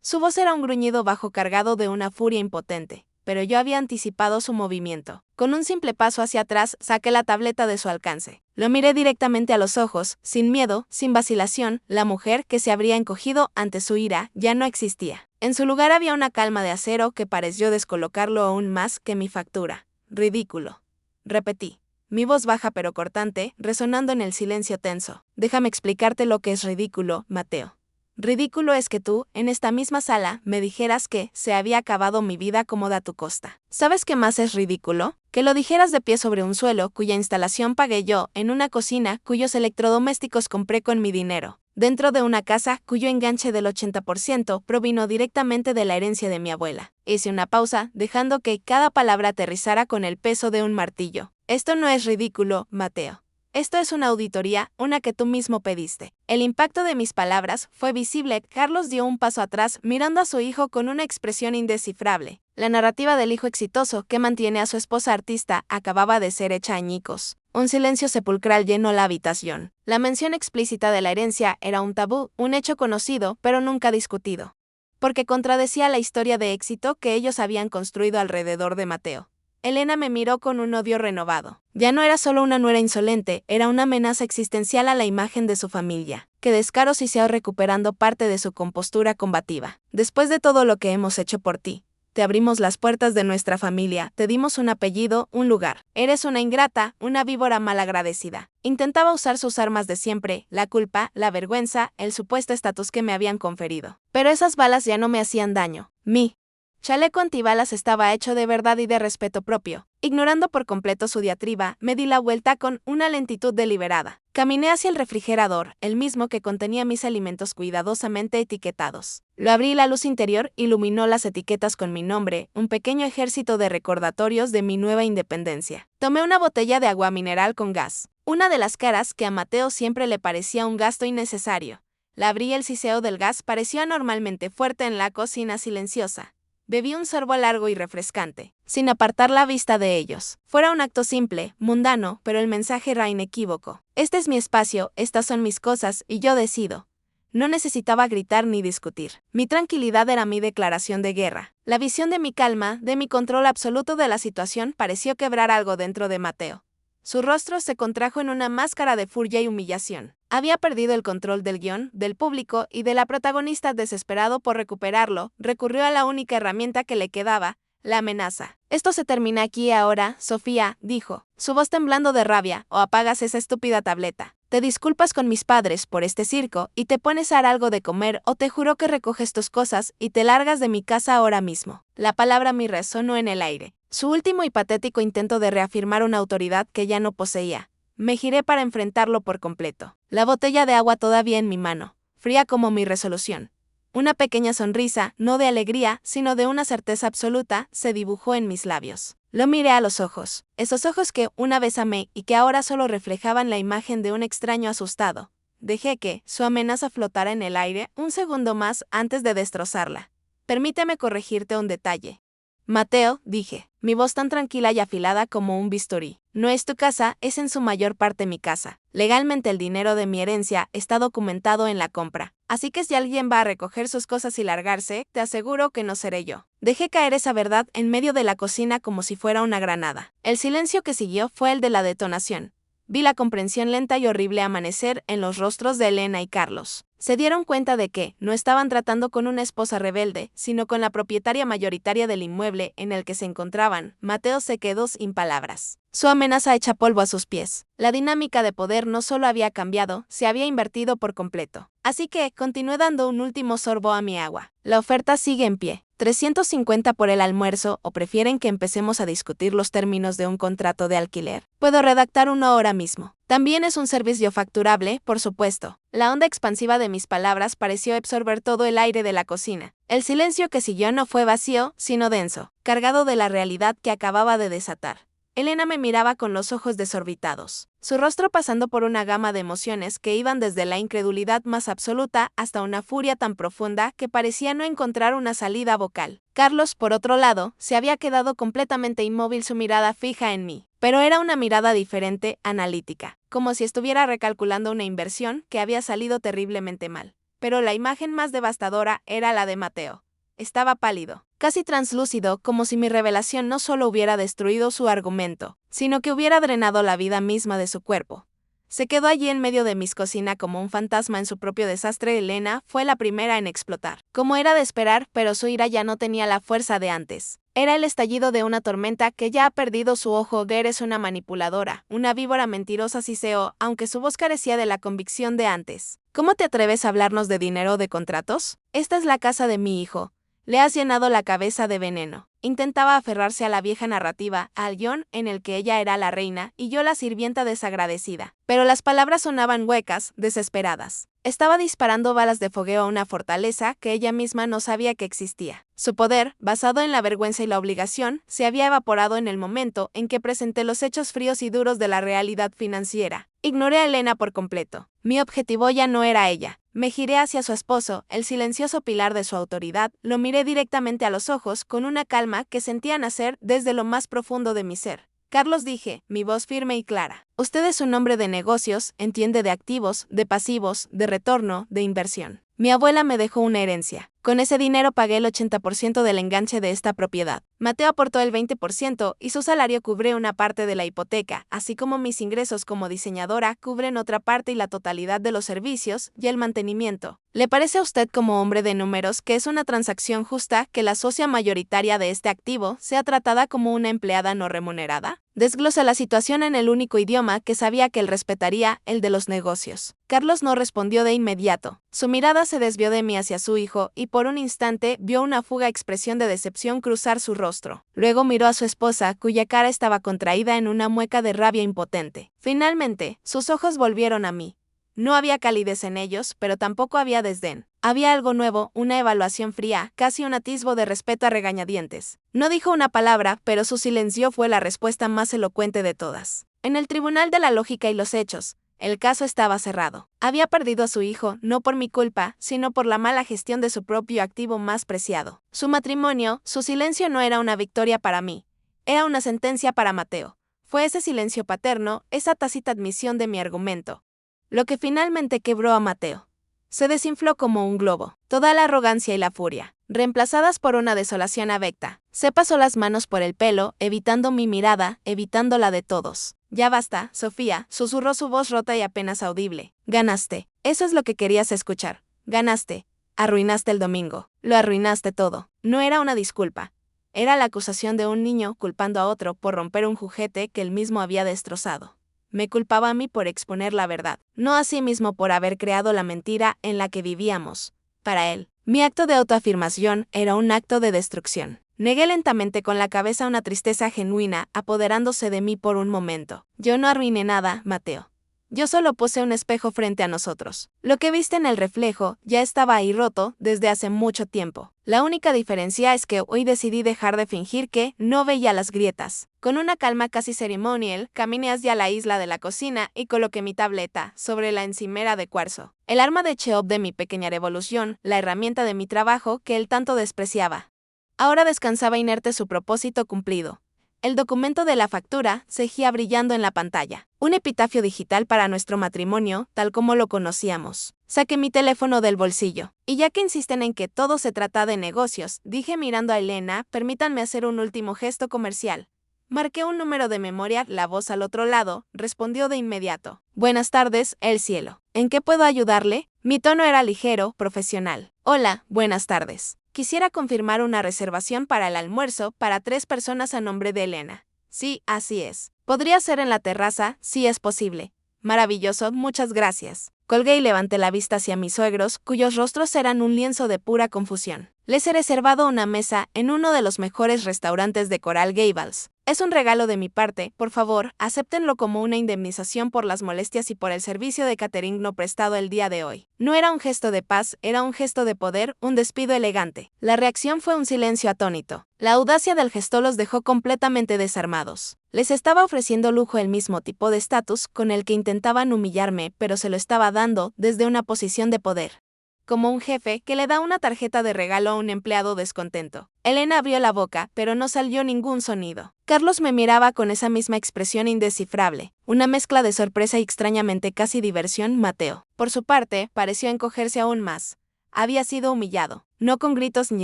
Su voz era un gruñido bajo cargado de una furia impotente, pero yo había anticipado su movimiento. Con un simple paso hacia atrás, saqué la tableta de su alcance. Lo miré directamente a los ojos, sin miedo, sin vacilación. La mujer, que se habría encogido ante su ira, ya no existía. En su lugar había una calma de acero que pareció descolocarlo aún más que mi factura. Ridículo. Repetí. Mi voz baja pero cortante, resonando en el silencio tenso. Déjame explicarte lo que es ridículo, Mateo. Ridículo es que tú, en esta misma sala, me dijeras que se había acabado mi vida cómoda a tu costa. ¿Sabes qué más es ridículo? Que lo dijeras de pie sobre un suelo cuya instalación pagué yo, en una cocina cuyos electrodomésticos compré con mi dinero, dentro de una casa cuyo enganche del 80% provino directamente de la herencia de mi abuela. Hice una pausa, dejando que cada palabra aterrizara con el peso de un martillo. Esto no es ridículo, Mateo. Esto es una auditoría, una que tú mismo pediste. El impacto de mis palabras fue visible. Carlos dio un paso atrás, mirando a su hijo con una expresión indescifrable. La narrativa del hijo exitoso que mantiene a su esposa artista acababa de ser hecha añicos. Un silencio sepulcral llenó la habitación. La mención explícita de la herencia era un tabú, un hecho conocido, pero nunca discutido, porque contradecía la historia de éxito que ellos habían construido alrededor de Mateo. Elena me miró con un odio renovado. Ya no era solo una nuera insolente, era una amenaza existencial a la imagen de su familia. Qué descaro si se ha recuperando parte de su compostura combativa. Después de todo lo que hemos hecho por ti, te abrimos las puertas de nuestra familia, te dimos un apellido, un lugar. Eres una ingrata, una víbora malagradecida. Intentaba usar sus armas de siempre, la culpa, la vergüenza, el supuesto estatus que me habían conferido. Pero esas balas ya no me hacían daño. Mi chaleco antibalas estaba hecho de verdad y de respeto propio. Ignorando por completo su diatriba, me di la vuelta con una lentitud deliberada. Caminé hacia el refrigerador, el mismo que contenía mis alimentos cuidadosamente etiquetados. Lo abrí y la luz interior iluminó las etiquetas con mi nombre, un pequeño ejército de recordatorios de mi nueva independencia. Tomé una botella de agua mineral con gas, una de las caras que a Mateo siempre le parecía un gasto innecesario. La abrí y el siseo del gas pareció anormalmente fuerte en la cocina silenciosa. Bebí un sorbo largo y refrescante, sin apartar la vista de ellos. Fuera un acto simple, mundano, pero el mensaje era inequívoco. Este es mi espacio, estas son mis cosas, y yo decido. No necesitaba gritar ni discutir. Mi tranquilidad era mi declaración de guerra. La visión de mi calma, de mi control absoluto de la situación, pareció quebrar algo dentro de Mateo. Su rostro se contrajo en una máscara de furia y humillación. Había perdido el control del guión, del público y de la protagonista. Desesperado por recuperarlo, recurrió a la única herramienta que le quedaba, la amenaza. Esto se termina aquí y ahora, Sofía, dijo, su voz temblando de rabia, o apagas esa estúpida tableta. Te disculpas con mis padres por este circo y te pones a dar algo de comer o te juro que recoges tus cosas y te largas de mi casa ahora mismo. La palabra mi resonó en el aire. Su último y patético intento de reafirmar una autoridad que ya no poseía. Me giré para enfrentarlo por completo. La botella de agua todavía en mi mano, fría como mi resolución. Una pequeña sonrisa, no de alegría, sino de una certeza absoluta, se dibujó en mis labios. Lo miré a los ojos, esos ojos que una vez amé y que ahora solo reflejaban la imagen de un extraño asustado. Dejé que su amenaza flotara en el aire un segundo más antes de destrozarla. Permíteme corregirte un detalle. Mateo, dije, mi voz tan tranquila y afilada como un bisturí. No es tu casa, es en su mayor parte mi casa. Legalmente el dinero de mi herencia está documentado en la compra. Así que si alguien va a recoger sus cosas y largarse, te aseguro que no seré yo. Dejé caer esa verdad en medio de la cocina como si fuera una granada. El silencio que siguió fue el de la detonación. Vi la comprensión lenta y horrible amanecer en los rostros de Elena y Carlos. Se dieron cuenta de que no estaban tratando con una esposa rebelde, sino con la propietaria mayoritaria del inmueble en el que se encontraban. Mateo se quedó sin palabras. Su amenaza echa polvo a sus pies. La dinámica de poder no solo había cambiado, se había invertido por completo. Así que continué dando un último sorbo a mi agua. La oferta sigue en pie. 350 por el almuerzo o prefieren que empecemos a discutir los términos de un contrato de alquiler. Puedo redactar uno ahora mismo. También es un servicio facturable, por supuesto. La onda expansiva de mis palabras pareció absorber todo el aire de la cocina. El silencio que siguió no fue vacío, sino denso, cargado de la realidad que acababa de desatar. Elena me miraba con los ojos desorbitados, su rostro pasando por una gama de emociones que iban desde la incredulidad más absoluta hasta una furia tan profunda que parecía no encontrar una salida vocal. Carlos, por otro lado, se había quedado completamente inmóvil, su mirada fija en mí. Pero era una mirada diferente, analítica, como si estuviera recalculando una inversión que había salido terriblemente mal. Pero la imagen más devastadora era la de Mateo. Estaba pálido, casi translúcido, como si mi revelación no solo hubiera destruido su argumento, sino que hubiera drenado la vida misma de su cuerpo. Se quedó allí en medio de mi cocina como un fantasma en su propio desastre. Elena fue la primera en explotar. Como era de esperar, pero su ira ya no tenía la fuerza de antes. Era el estallido de una tormenta que ya ha perdido su ojo. Eres una manipuladora, una víbora mentirosa, siseó, aunque su voz carecía de la convicción de antes. ¿Cómo te atreves a hablarnos de dinero o de contratos? Esta es la casa de mi hijo. Le has llenado la cabeza de veneno. Intentaba aferrarse a la vieja narrativa, al guión en el que ella era la reina y yo la sirvienta desagradecida. Pero las palabras sonaban huecas, desesperadas. Estaba disparando balas de fogueo a una fortaleza que ella misma no sabía que existía. Su poder, basado en la vergüenza y la obligación, se había evaporado en el momento en que presenté los hechos fríos y duros de la realidad financiera. Ignoré a Elena por completo. Mi objetivo ya no era ella. Me giré hacia su esposo, el silencioso pilar de su autoridad, lo miré directamente a los ojos con una calma que sentía nacer desde lo más profundo de mi ser. Carlos, dije, mi voz firme y clara. Usted es un hombre de negocios, entiende de activos, de pasivos, de retorno, de inversión. Mi abuela me dejó una herencia. Con ese dinero pagué el 80% del enganche de esta propiedad. Mateo aportó el 20% y su salario cubre una parte de la hipoteca, así como mis ingresos como diseñadora cubren otra parte y la totalidad de los servicios y el mantenimiento. ¿Le parece a usted, como hombre de números, que es una transacción justa que la socia mayoritaria de este activo sea tratada como una empleada no remunerada? Desglosa la situación en el único idioma que sabía que él respetaría, el de los negocios. Carlos no respondió de inmediato. Su mirada se desvió de mí hacia su hijo y por un instante vio una fuga expresión de decepción cruzar su rostro. Luego miró a su esposa, cuya cara estaba contraída en una mueca de rabia impotente. Finalmente, sus ojos volvieron a mí. No había calidez en ellos, pero tampoco había desdén. Había algo nuevo, una evaluación fría, casi un atisbo de respeto a regañadientes. No dijo una palabra, pero su silencio fue la respuesta más elocuente de todas. En el tribunal de la lógica y los hechos, el caso estaba cerrado. Había perdido a su hijo, no por mi culpa, sino por la mala gestión de su propio activo más preciado. Su matrimonio, su silencio no era una victoria para mí. Era una sentencia para Mateo. Fue ese silencio paterno, esa tácita admisión de mi argumento, lo que finalmente quebró a Mateo. Se desinfló como un globo. Toda la arrogancia y la furia, reemplazadas por una desolación abecta. Se pasó las manos por el pelo, evitando mi mirada, evitando la de todos. Ya basta, Sofía, susurró su voz rota y apenas audible. Ganaste. Eso es lo que querías escuchar. Ganaste. Arruinaste el domingo. Lo arruinaste todo. No era una disculpa. Era la acusación de un niño culpando a otro por romper un juguete que él mismo había destrozado. Me culpaba a mí por exponer la verdad, no a sí mismo por haber creado la mentira en la que vivíamos. Para él, mi acto de autoafirmación era un acto de destrucción. Negué lentamente con la cabeza una tristeza genuina apoderándose de mí por un momento. Yo no arruiné nada, Mateo. Yo solo puse un espejo frente a nosotros. Lo que viste en el reflejo ya estaba ahí roto desde hace mucho tiempo. La única diferencia es que hoy decidí dejar de fingir que no veía las grietas. Con una calma casi ceremonial, caminé hacia la isla de la cocina y coloqué mi tableta sobre la encimera de cuarzo. El arma de Cheops de mi pequeña revolución, la herramienta de mi trabajo que él tanto despreciaba. Ahora descansaba inerte, su propósito cumplido. El documento de la factura seguía brillando en la pantalla. Un epitafio digital para nuestro matrimonio, tal como lo conocíamos. Saqué mi teléfono del bolsillo. Y ya que insisten en que todo se trata de negocios, dije mirando a Elena, permítanme hacer un último gesto comercial. Marqué un número de memoria, la voz al otro lado respondió de inmediato. Buenas tardes, el cielo. ¿En qué puedo ayudarle? Mi tono era ligero, profesional. Hola, buenas tardes. Quisiera confirmar una reservación para el almuerzo para 3 personas a nombre de Elena. Sí, así es. ¿Podría ser en la terraza? Sí es posible. Maravilloso, muchas gracias. Colgué y levanté la vista hacia mis suegros, cuyos rostros eran un lienzo de pura confusión. Les he reservado una mesa en uno de los mejores restaurantes de Coral Gables. Es un regalo de mi parte, por favor, acéptenlo como una indemnización por las molestias y por el servicio de catering no prestado el día de hoy. No era un gesto de paz, era un gesto de poder, un despido elegante. La reacción fue un silencio atónito. La audacia del gesto los dejó completamente desarmados. Les estaba ofreciendo lujo el mismo tipo de estatus con el que intentaban humillarme, pero se lo estaba dando desde una posición de poder. Como un jefe que le da una tarjeta de regalo a un empleado descontento. Elena abrió la boca, pero no salió ningún sonido. Carlos me miraba con esa misma expresión indescifrable, una mezcla de sorpresa y extrañamente casi diversión. Mateo, por su parte, pareció encogerse aún más. Había sido humillado, no con gritos ni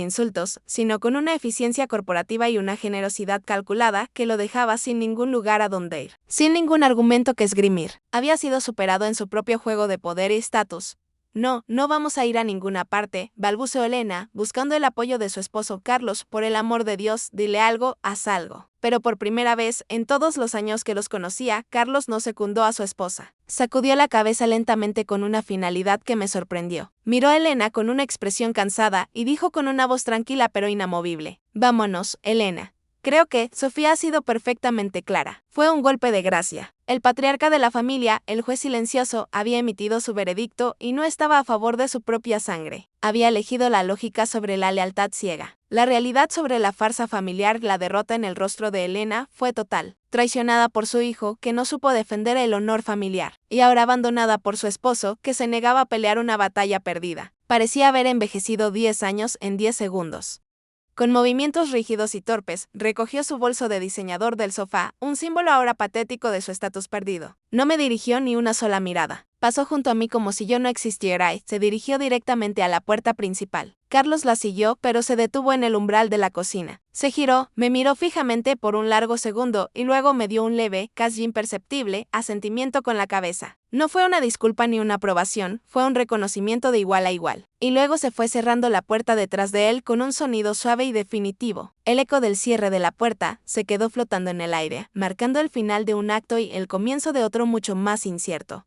insultos, sino con una eficiencia corporativa y una generosidad calculada que lo dejaba sin ningún lugar a donde ir, sin ningún argumento que esgrimir. Había sido superado en su propio juego de poder y estatus. No, no vamos a ir a ninguna parte, balbuceó Elena, buscando el apoyo de su esposo Carlos. Por el amor de Dios, dile algo, haz algo. Pero por primera vez, en todos los años que los conocía, Carlos no secundó a su esposa. Sacudió la cabeza lentamente con una finalidad que me sorprendió. Miró a Elena con una expresión cansada y dijo con una voz tranquila pero inamovible: vámonos, Elena. Creo que Sofía ha sido perfectamente clara. Fue un golpe de gracia. El patriarca de la familia, el juez silencioso, había emitido su veredicto y no estaba a favor de su propia sangre. Había elegido la lógica sobre la lealtad ciega. La realidad sobre la farsa familiar, la derrota en el rostro de Elena, fue total. Traicionada por su hijo, que no supo defender el honor familiar, y ahora abandonada por su esposo, que se negaba a pelear una batalla perdida. Parecía haber envejecido 10 años en 10 segundos. Con movimientos rígidos y torpes, recogió su bolso de diseñador del sofá, un símbolo ahora patético de su estatus perdido. No me dirigió ni una sola mirada. Pasó junto a mí como si yo no existiera y se dirigió directamente a la puerta principal. Carlos la siguió, pero se detuvo en el umbral de la cocina. Se giró, me miró fijamente por un largo segundo y luego me dio un leve, casi imperceptible, asentimiento con la cabeza. No fue una disculpa ni una aprobación, fue un reconocimiento de igual a igual. Y luego se fue cerrando la puerta detrás de él con un sonido suave y definitivo. El eco del cierre de la puerta se quedó flotando en el aire, marcando el final de un acto y el comienzo de otro mucho más incierto.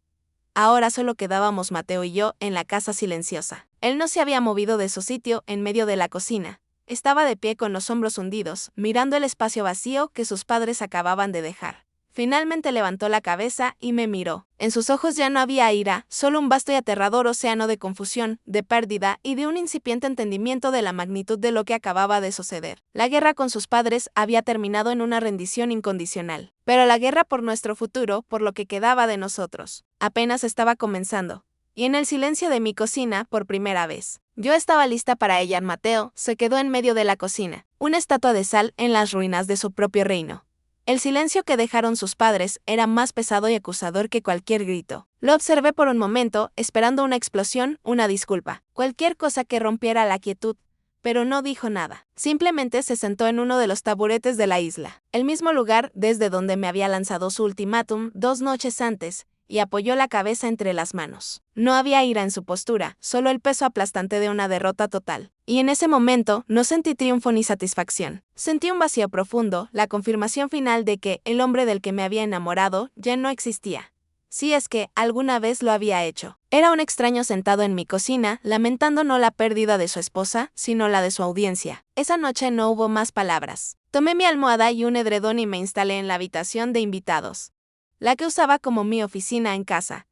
Ahora solo quedábamos Mateo y yo en la casa silenciosa. Él no se había movido de su sitio en medio de la cocina. Estaba de pie con los hombros hundidos, mirando el espacio vacío que sus padres acababan de dejar. Finalmente levantó la cabeza y me miró. En sus ojos ya no había ira, solo un vasto y aterrador océano de confusión, de pérdida y de un incipiente entendimiento de la magnitud de lo que acababa de suceder. La guerra con sus padres había terminado en una rendición incondicional. Pero la guerra por nuestro futuro, por lo que quedaba de nosotros, apenas estaba comenzando. Y en el silencio de mi cocina, por primera vez, yo estaba lista para ella. Mateo se quedó en medio de la cocina, una estatua de sal en las ruinas de su propio reino. El silencio que dejaron sus padres era más pesado y acusador que cualquier grito. Lo observé por un momento, esperando una explosión, una disculpa, cualquier cosa que rompiera la quietud, pero no dijo nada. Simplemente se sentó en uno de los taburetes de la isla, el mismo lugar desde donde me había lanzado su ultimátum 2 noches antes, y apoyó la cabeza entre las manos. No había ira en su postura, solo el peso aplastante de una derrota total. Y en ese momento no sentí triunfo ni satisfacción. Sentí un vacío profundo, la confirmación final de que el hombre del que me había enamorado ya no existía. Si es que alguna vez lo había hecho. Era un extraño sentado en mi cocina, lamentando no la pérdida de su esposa, sino la de su audiencia. Esa noche no hubo más palabras. Tomé mi almohada y un edredón y me instalé en la habitación de invitados, la que usaba como mi oficina en casa.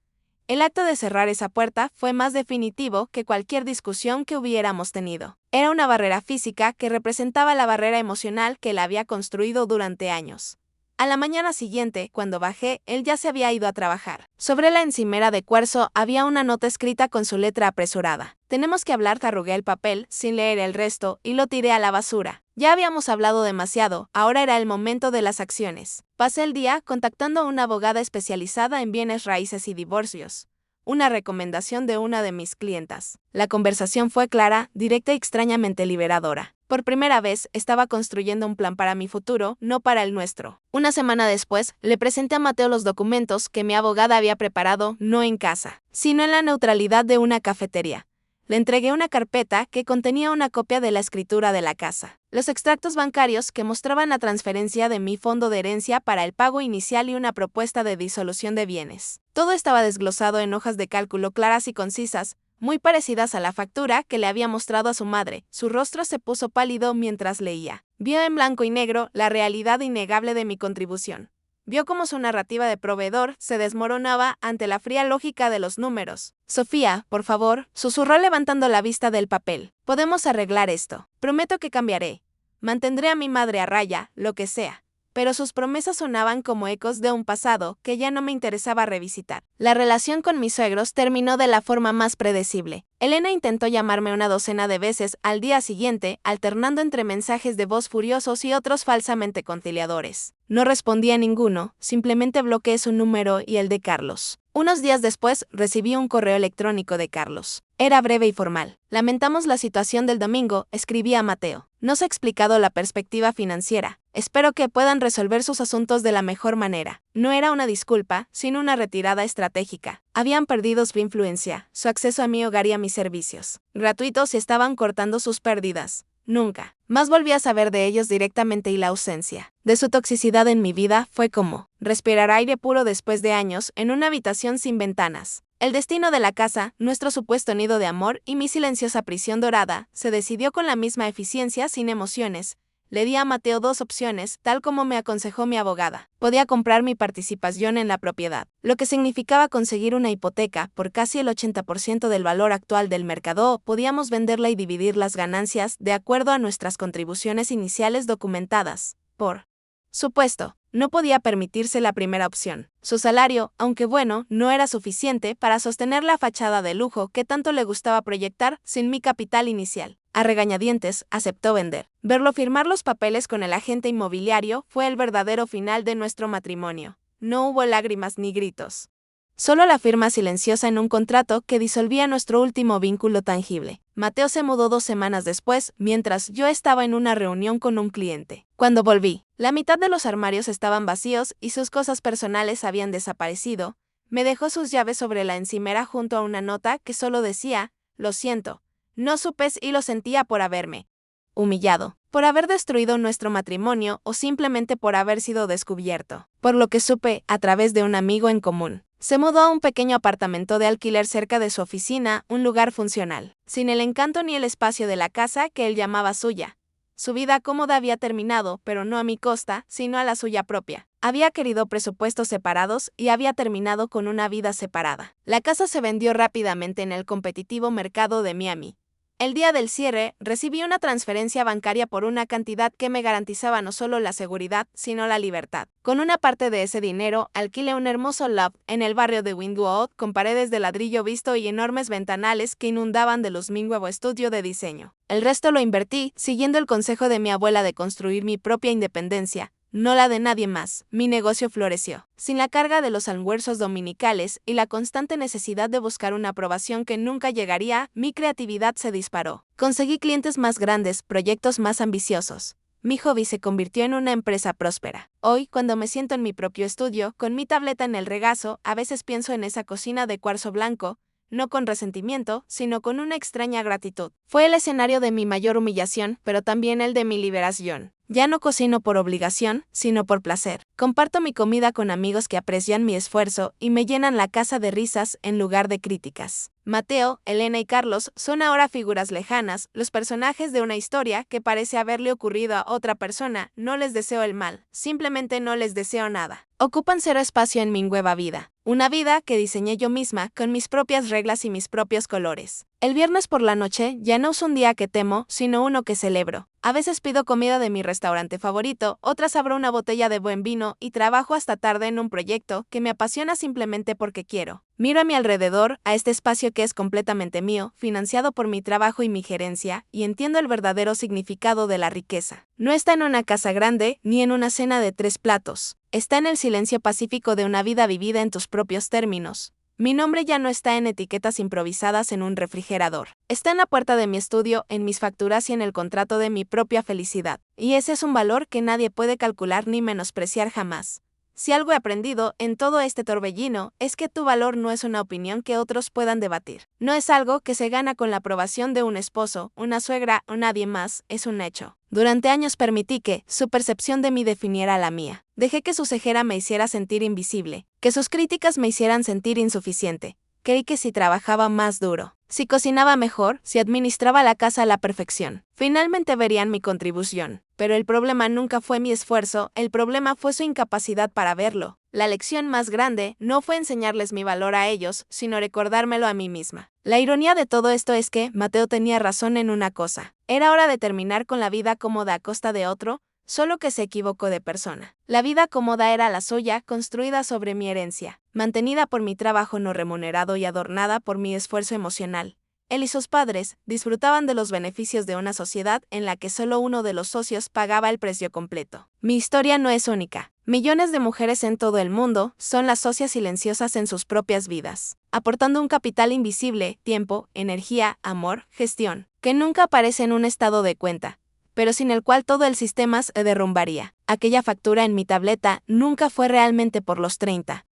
El acto de cerrar esa puerta fue más definitivo que cualquier discusión que hubiéramos tenido. Era una barrera física que representaba la barrera emocional que él había construido durante años. A la mañana siguiente, cuando bajé, él ya se había ido a trabajar. Sobre la encimera de cuarzo había una nota escrita con su letra apresurada. Tenemos que hablar. Arrugué el papel, sin leer el resto, y lo tiré a la basura. Ya habíamos hablado demasiado, ahora era el momento de las acciones. Pasé el día contactando a una abogada especializada en bienes raíces y divorcios. Una recomendación de una de mis clientas. La conversación fue clara, directa y extrañamente liberadora. Por primera vez, estaba construyendo un plan para mi futuro, no para el nuestro. Una semana después, le presenté a Mateo los documentos que mi abogada había preparado, no en casa, sino en la neutralidad de una cafetería. Le entregué una carpeta que contenía una copia de la escritura de la casa, los extractos bancarios que mostraban la transferencia de mi fondo de herencia para el pago inicial y una propuesta de disolución de bienes. Todo estaba desglosado en hojas de cálculo claras y concisas, muy parecidas a la factura que le había mostrado a su madre. Su rostro se puso pálido mientras leía. Vio en blanco y negro la realidad innegable de mi contribución. Vio cómo su narrativa de proveedor se desmoronaba ante la fría lógica de los números. Sofía, por favor, susurró levantando la vista del papel. Podemos arreglar esto. Prometo que cambiaré. Mantendré a mi madre a raya, lo que sea. Pero sus promesas sonaban como ecos de un pasado que ya no me interesaba revisitar. La relación con mis suegros terminó de la forma más predecible. Elena intentó llamarme una docena de veces al día siguiente, alternando entre mensajes de voz furiosos y otros falsamente conciliadores. No respondí a ninguno, simplemente bloqueé su número y el de Carlos. Unos días después, recibí un correo electrónico de Carlos. Era breve y formal. Lamentamos la situación del domingo, escribí a Mateo. Nos ha explicado la perspectiva financiera. Espero que puedan resolver sus asuntos de la mejor manera. No era una disculpa, sino una retirada estratégica. Habían perdido su influencia, su acceso a mi hogar y a mis servicios. Gratuitos y estaban cortando sus pérdidas. Nunca más volví a saber de ellos directamente y la ausencia de su toxicidad en mi vida fue como respirar aire puro después de años en una habitación sin ventanas. El destino de la casa, nuestro supuesto nido de amor y mi silenciosa prisión dorada, se decidió con la misma eficiencia sin emociones. Le di a Mateo 2 opciones, tal como me aconsejó mi abogada. Podía comprar mi participación en la propiedad, lo que significaba conseguir una hipoteca por casi el 80% del valor actual del mercado, o podíamos venderla y dividir las ganancias de acuerdo a nuestras contribuciones iniciales documentadas. Por supuesto, no podía permitirse la primera opción. Su salario, aunque bueno, no era suficiente para sostener la fachada de lujo que tanto le gustaba proyectar sin mi capital inicial. A regañadientes, aceptó vender. Verlo firmar los papeles con el agente inmobiliario fue el verdadero final de nuestro matrimonio. No hubo lágrimas ni gritos. Solo la firma silenciosa en un contrato que disolvía nuestro último vínculo tangible. Mateo se mudó 2 semanas después, mientras yo estaba en una reunión con un cliente. Cuando volví, la mitad de los armarios estaban vacíos y sus cosas personales habían desaparecido. Me dejó sus llaves sobre la encimera junto a una nota que solo decía, lo siento. No supe y lo sentía por haberme humillado, por haber destruido nuestro matrimonio o simplemente por haber sido descubierto. Por lo que supe, a través de un amigo en común. Se mudó a un pequeño apartamento de alquiler cerca de su oficina, un lugar funcional, sin el encanto ni el espacio de la casa que él llamaba suya. Su vida cómoda había terminado, pero no a mi costa, sino a la suya propia. Había querido presupuestos separados y había terminado con una vida separada. La casa se vendió rápidamente en el competitivo mercado de Miami. El día del cierre, recibí una transferencia bancaria por una cantidad que me garantizaba no solo la seguridad, sino la libertad. Con una parte de ese dinero, alquilé un hermoso loft en el barrio de Wynwood con paredes de ladrillo visto y enormes ventanales que inundaban de luz mi nuevo estudio de diseño. El resto lo invertí, siguiendo el consejo de mi abuela de construir mi propia independencia. No la de nadie más. Mi negocio floreció. Sin la carga de los almuerzos dominicales y la constante necesidad de buscar una aprobación que nunca llegaría, mi creatividad se disparó. Conseguí clientes más grandes, proyectos más ambiciosos. Mi hobby se convirtió en una empresa próspera. Hoy, cuando me siento en mi propio estudio, con mi tableta en el regazo, a veces pienso en esa cocina de cuarzo blanco, no con resentimiento, sino con una extraña gratitud. Fue el escenario de mi mayor humillación, pero también el de mi liberación. Ya no cocino por obligación, sino por placer. Comparto mi comida con amigos que aprecian mi esfuerzo y me llenan la casa de risas en lugar de críticas. Mateo, Elena y Carlos son ahora figuras lejanas, los personajes de una historia que parece haberle ocurrido a otra persona. No les deseo el mal, simplemente no les deseo nada. Ocupan cero espacio en mi nueva vida. Una vida que diseñé yo misma, con mis propias reglas y mis propios colores. El viernes por la noche ya no es un día que temo, sino uno que celebro. A veces pido comida de mi restaurante favorito, otras abro una botella de buen vino y trabajo hasta tarde en un proyecto que me apasiona simplemente porque quiero. Miro a mi alrededor, a este espacio que es completamente mío, financiado por mi trabajo y mi gerencia, y entiendo el verdadero significado de la riqueza. No está en una casa grande, ni en una cena de 3 platos. Está en el silencio pacífico de una vida vivida en tus propios términos. Mi nombre ya no está en etiquetas improvisadas en un refrigerador. Está en la puerta de mi estudio, en mis facturas y en el contrato de mi propia felicidad. Y ese es un valor que nadie puede calcular ni menospreciar jamás. Si algo he aprendido en todo este torbellino, es que tu valor no es una opinión que otros puedan debatir. No es algo que se gana con la aprobación de un esposo, una suegra o nadie más, es un hecho. Durante años permití que su percepción de mí definiera la mía. Dejé que su cejera me hiciera sentir invisible, que sus críticas me hicieran sentir insuficiente, Creí que si trabajaba más duro, si cocinaba mejor, si administraba la casa a la perfección, finalmente verían mi contribución. Pero el problema nunca fue mi esfuerzo, el problema fue su incapacidad para verlo. La lección más grande no fue enseñarles mi valor a ellos, sino recordármelo a mí misma. La ironía de todo esto es que Mateo tenía razón en una cosa. Era hora de terminar con la vida cómoda a costa de otro, solo que se equivocó de persona. La vida cómoda era la suya, construida sobre mi herencia, mantenida por mi trabajo no remunerado y adornada por mi esfuerzo emocional. Él y sus padres disfrutaban de los beneficios de una sociedad en la que solo uno de los socios pagaba el precio completo. Mi historia no es única. Millones de mujeres en todo el mundo son las socias silenciosas en sus propias vidas, aportando un capital invisible, tiempo, energía, amor, gestión, que nunca aparece en un estado de cuenta, pero sin el cual todo el sistema se derrumbaría. Aquella factura en mi tableta nunca fue realmente por los 30.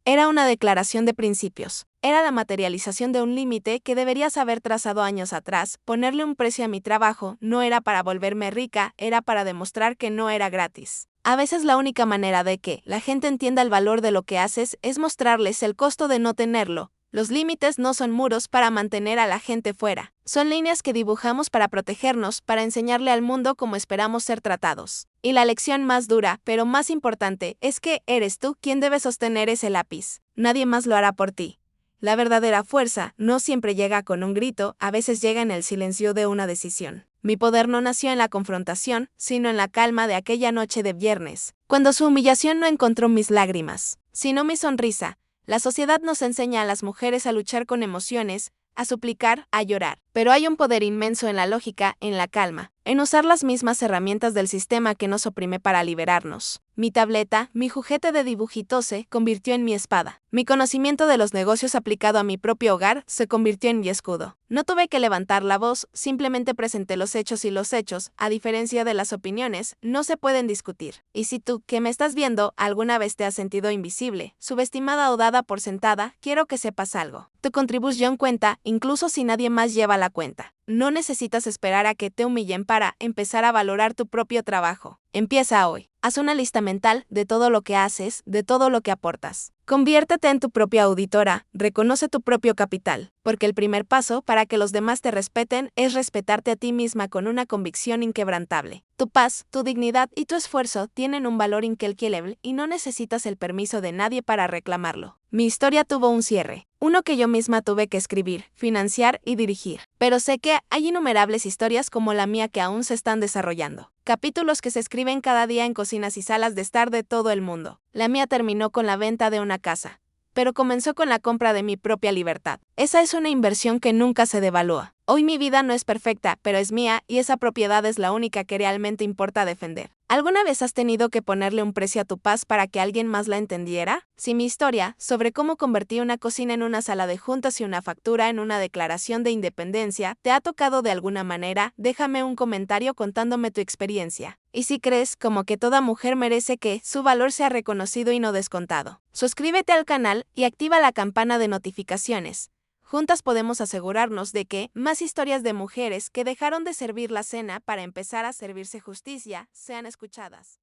Era una declaración de principios. Era la materialización de un límite que deberías haber trazado años atrás. Ponerle un precio a mi trabajo no era para volverme rica, era para demostrar que no era gratis. A veces la única manera de que la gente entienda el valor de lo que haces es mostrarles el costo de no tenerlo. Los límites no son muros para mantener a la gente fuera. Son líneas que dibujamos para protegernos, para enseñarle al mundo cómo esperamos ser tratados. Y la lección más dura, pero más importante, es que eres tú quien debe sostener ese lápiz. Nadie más lo hará por ti. La verdadera fuerza no siempre llega con un grito, a veces llega en el silencio de una decisión. Mi poder no nació en la confrontación, sino en la calma de aquella noche de viernes, cuando su humillación no encontró mis lágrimas, sino mi sonrisa. La sociedad nos enseña a las mujeres a luchar con emociones, a suplicar, a llorar. Pero hay un poder inmenso en la lógica, en la calma, en usar las mismas herramientas del sistema que nos oprime para liberarnos. Mi tableta, mi juguete de dibujitos se convirtió en mi espada. Mi conocimiento de los negocios aplicado a mi propio hogar se convirtió en mi escudo. No tuve que levantar la voz, simplemente presenté los hechos y los hechos, a diferencia de las opiniones, no se pueden discutir. Y si tú, que me estás viendo, alguna vez te has sentido invisible, subestimada o dada por sentada, quiero que sepas algo. Tu contribución cuenta, incluso si nadie más lleva la cuenta. No necesitas esperar a que te humillen para empezar a valorar tu propio trabajo. Empieza hoy. Haz una lista mental de todo lo que haces, de todo lo que aportas. Conviértete en tu propia auditora, reconoce tu propio capital, porque el primer paso para que los demás te respeten es respetarte a ti misma con una convicción inquebrantable. Tu paz, tu dignidad y tu esfuerzo tienen un valor incalculable y no necesitas el permiso de nadie para reclamarlo. Mi historia tuvo un cierre, uno que yo misma tuve que escribir, financiar y dirigir. Pero sé que hay innumerables historias como la mía que aún se están desarrollando. Capítulos que se escriben cada día en cocinas y salas de estar de todo el mundo. La mía terminó con la venta de una casa, pero comenzó con la compra de mi propia libertad. Esa es una inversión que nunca se devalúa. Hoy mi vida no es perfecta, pero es mía y esa propiedad es la única que realmente importa defender. ¿Alguna vez has tenido que ponerle un precio a tu paz para que alguien más la entendiera? Si mi historia sobre cómo convertí una cocina en una sala de juntas y una factura en una declaración de independencia te ha tocado de alguna manera, déjame un comentario contándome tu experiencia. Y si crees como que toda mujer merece que su valor sea reconocido y no descontado, suscríbete al canal y activa la campana de notificaciones. Juntas podemos asegurarnos de que más historias de mujeres que dejaron de servir la cena para empezar a servirse justicia sean escuchadas.